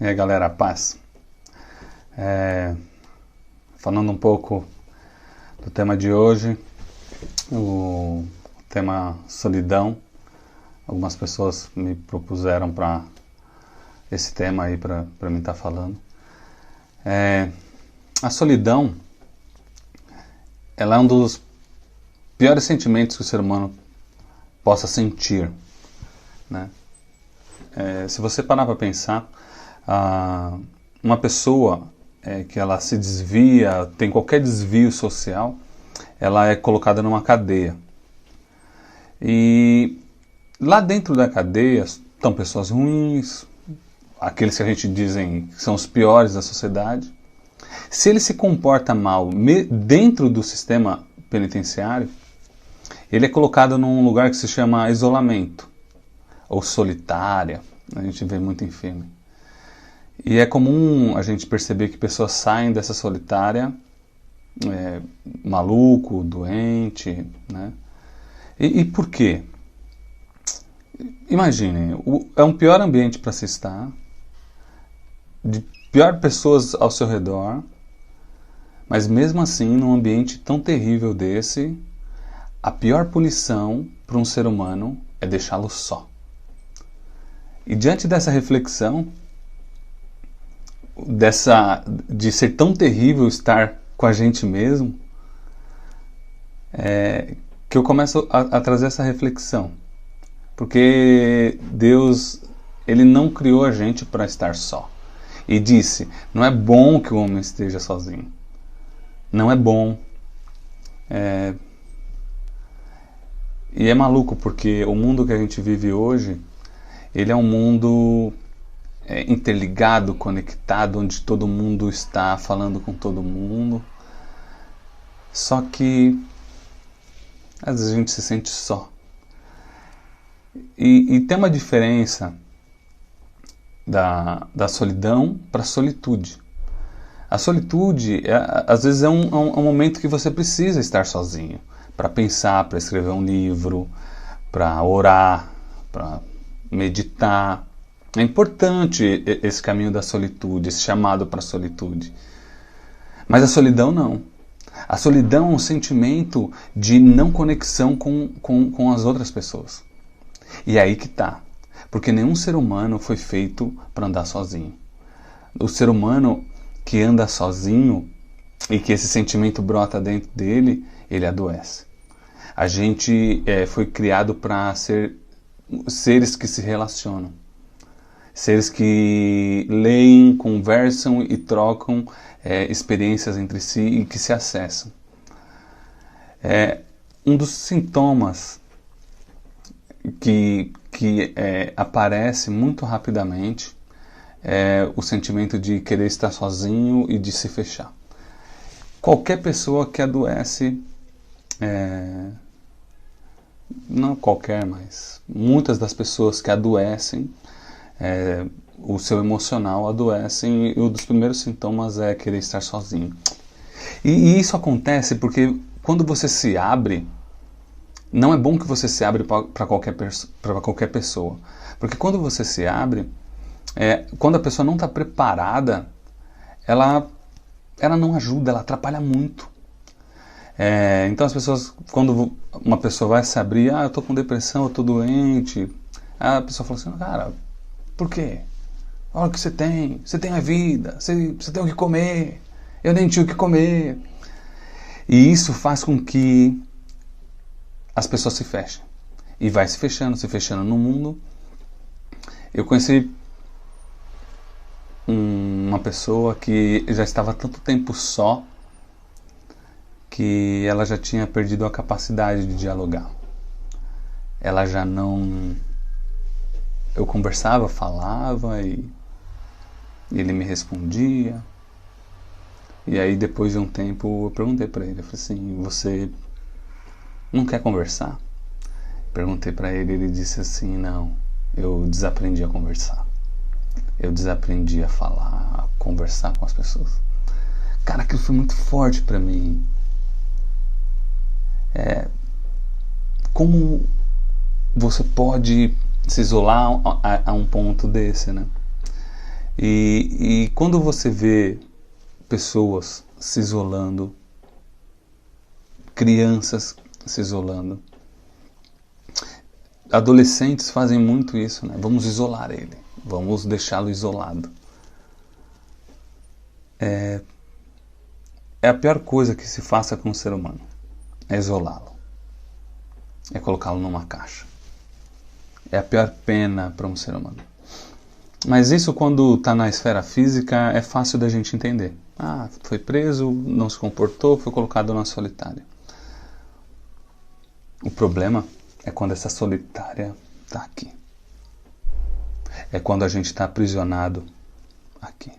E aí, galera, paz. Falando um pouco do tema de hoje, o tema solidão. Algumas pessoas me propuseram para esse tema aí para mim estar falando. A solidão, ela é um dos piores sentimentos que o ser humano possa sentir, né? Se você parar para pensar, uma pessoa que ela se desvia, tem qualquer desvio social, ela é colocada numa cadeia. E lá dentro da cadeia estão pessoas ruins, aqueles que a gente dizem que são os piores da sociedade. Se ele se comporta mal dentro do sistema penitenciário, ele é colocado num lugar que se chama isolamento, ou solitária, a gente vê muito em filme. E é comum a gente perceber que pessoas saem dessa solitária maluco, doente, né? E por quê? Imaginem, é um pior ambiente para se estar, de pior pessoas ao seu redor, mas mesmo assim, num ambiente tão terrível desse, a pior punição para um ser humano é deixá-lo só. E diante dessa reflexão, de ser tão terrível estar com a gente mesmo, que eu começo a trazer essa reflexão. Porque Deus, Ele não criou a gente para estar só. E disse, não é bom que o homem esteja sozinho. Não é bom. E é maluco, porque o mundo que a gente vive hoje, ele é um mundo interligado, conectado, onde todo mundo está falando com todo mundo. Só que às vezes a gente se sente só. E tem uma diferença da solidão para a solitude. A solitude, às vezes, é um momento que você precisa estar sozinho, para pensar, para escrever um livro, para orar, para meditar. É importante esse caminho da solitude, esse chamado para a solitude. Mas a solidão não. A solidão é um sentimento de não conexão com as outras pessoas. E é aí que está. Porque nenhum ser humano foi feito para andar sozinho. O ser humano que anda sozinho e que esse sentimento brota dentro dele, ele adoece. A gente foi criado para ser seres que se relacionam. Seres que leem, conversam e trocam experiências entre si e que se acessam. Um dos sintomas que aparece muito rapidamente é o sentimento de querer estar sozinho e de se fechar. Qualquer pessoa que adoece, não qualquer, mas muitas das pessoas que adoecem, o seu emocional adoecem e um dos primeiros sintomas é querer estar sozinho. E isso acontece porque quando você se abre, não é bom que você se abre para qualquer pessoa. Porque quando você se abre, quando a pessoa não está preparada, ela não ajuda, ela atrapalha muito. Então as pessoas, quando uma pessoa vai se abrir, eu estou com depressão, eu estou doente, a pessoa fala assim, cara, por quê? Olha o que você tem a vida, você tem o que comer, eu nem tinha o que comer. E isso faz com que as pessoas se fechem. E vai se fechando no mundo. Eu conheci uma pessoa que já estava há tanto tempo só que ela já tinha perdido a capacidade de dialogar. Ela já não... Eu conversava, falava e ele me respondia. E aí depois de um tempo eu perguntei para ele, eu falei assim, você não quer conversar? Perguntei para ele, ele disse assim, não, eu desaprendi a conversar. Eu desaprendi a falar, a conversar com as pessoas. Cara, aquilo foi muito forte para mim. Como você pode se isolar a um ponto desse, né? E quando você vê pessoas se isolando, crianças se isolando, adolescentes fazem muito isso, né? Vamos isolar ele, vamos deixá-lo isolado. É a pior coisa que se faça com o ser humano, é isolá-lo, é colocá-lo numa caixa. É a pior pena para um ser humano. Mas isso, quando está na esfera física, é fácil da gente entender. Ah, foi preso, não se comportou, foi colocado na solitária. O problema é quando essa solitária está aqui. É quando a gente está aprisionado aqui,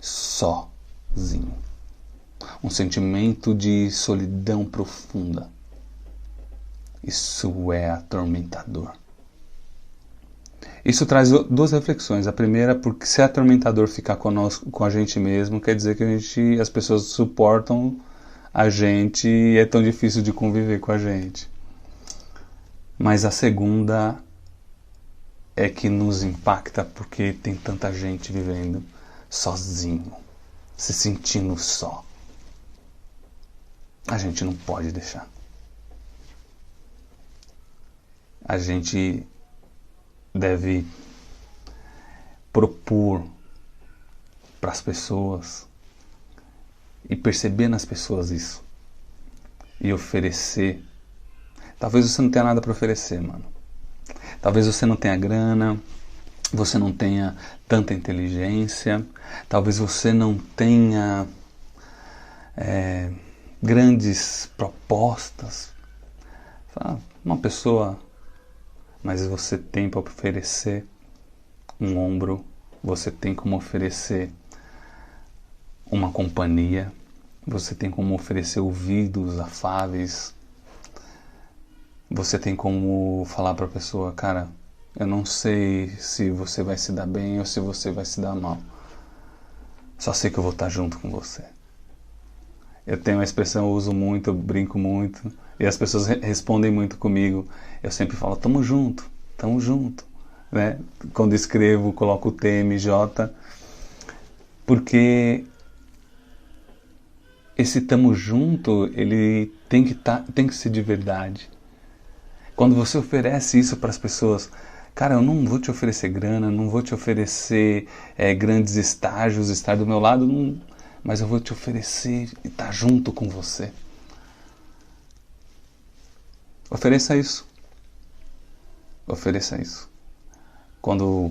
sozinho. Um sentimento de solidão profunda. Isso é atormentador. Isso traz duas reflexões. A primeira, porque se é atormentador ficar conosco, com a gente mesmo, quer dizer que as pessoas suportam a gente e é tão difícil de conviver com a gente. Mas a segunda é que nos impacta porque tem tanta gente vivendo sozinho, se sentindo só. A gente não pode deixar. A gente deve propor para as pessoas e perceber nas pessoas isso e oferecer. Talvez você não tenha nada para oferecer, mano. Talvez você não tenha grana, você não tenha tanta inteligência, talvez você não tenha grandes propostas. Uma pessoa, mas você tem para oferecer um ombro, você tem como oferecer uma companhia, você tem como oferecer ouvidos afáveis, você tem como falar para a pessoa, cara, eu não sei se você vai se dar bem ou se você vai se dar mal, só sei que eu vou estar junto com você. Eu tenho uma expressão, eu uso muito, eu brinco muito, e as pessoas respondem muito comigo. Eu sempre falo, tamo junto, né? Quando escrevo, coloco o TMJ, porque esse tamo junto, ele tem que ser de verdade. Quando você oferece isso para as pessoas, cara, eu não vou te oferecer grana, não vou te oferecer grandes estágios, estar do meu lado, não, mas eu vou te oferecer e estar junto com você. Ofereça isso. Ofereça isso. Quando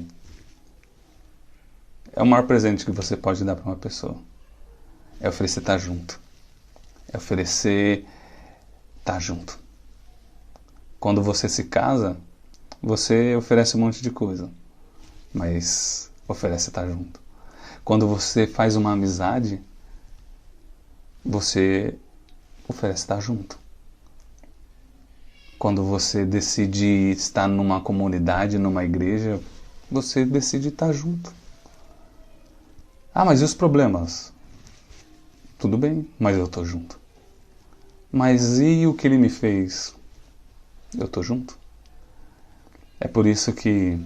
é o maior presente que você pode dar para uma pessoa. É oferecer estar junto. É oferecer estar junto. Quando você se casa, você oferece um monte de coisa, mas oferece estar junto. Quando você faz uma amizade, você oferece estar junto. Quando você decide estar numa comunidade, numa igreja, você decide estar junto. Ah, mas e os problemas? Tudo bem, mas eu estou junto. Mas e o que ele me fez? Eu estou junto. É por isso que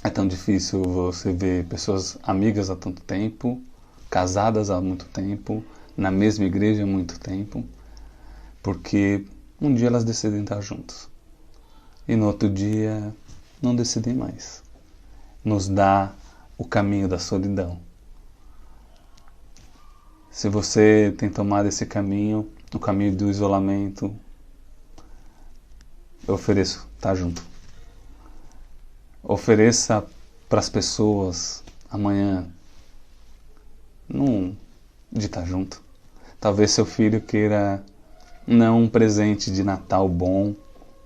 é tão difícil você ver pessoas amigas há tanto tempo, casadas há muito tempo, na mesma igreja há muito tempo, porque um dia elas decidem estar juntas e no outro dia não decidem mais. Nos dá o caminho da solidão. Se você tem tomado esse caminho, o caminho do isolamento, eu ofereço estar junto. Ofereça para as pessoas amanhã de estar junto. Talvez seu filho queira não um presente de Natal bom,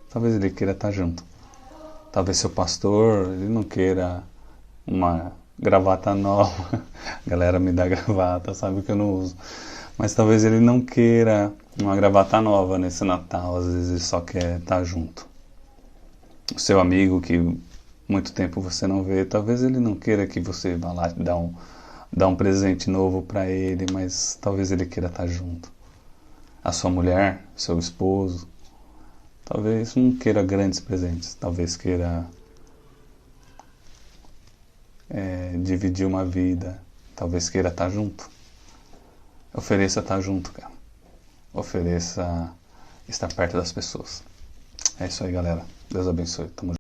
talvez ele queira estar junto. Talvez seu pastor, ele não queira uma gravata nova. A galera me dá gravata, sabe que eu não uso. Mas talvez ele não queira uma gravata nova nesse Natal, às vezes ele só quer estar junto. O seu amigo que muito tempo você não vê, talvez ele não queira que você vá lá dar um presente novo para ele, mas talvez ele queira estar junto. A sua mulher, seu esposo, talvez não queira grandes presentes, talvez queira dividir uma vida, talvez queira estar junto. Ofereça estar junto, cara. Ofereça estar perto das pessoas. É isso aí, galera. Deus abençoe. Tamo junto.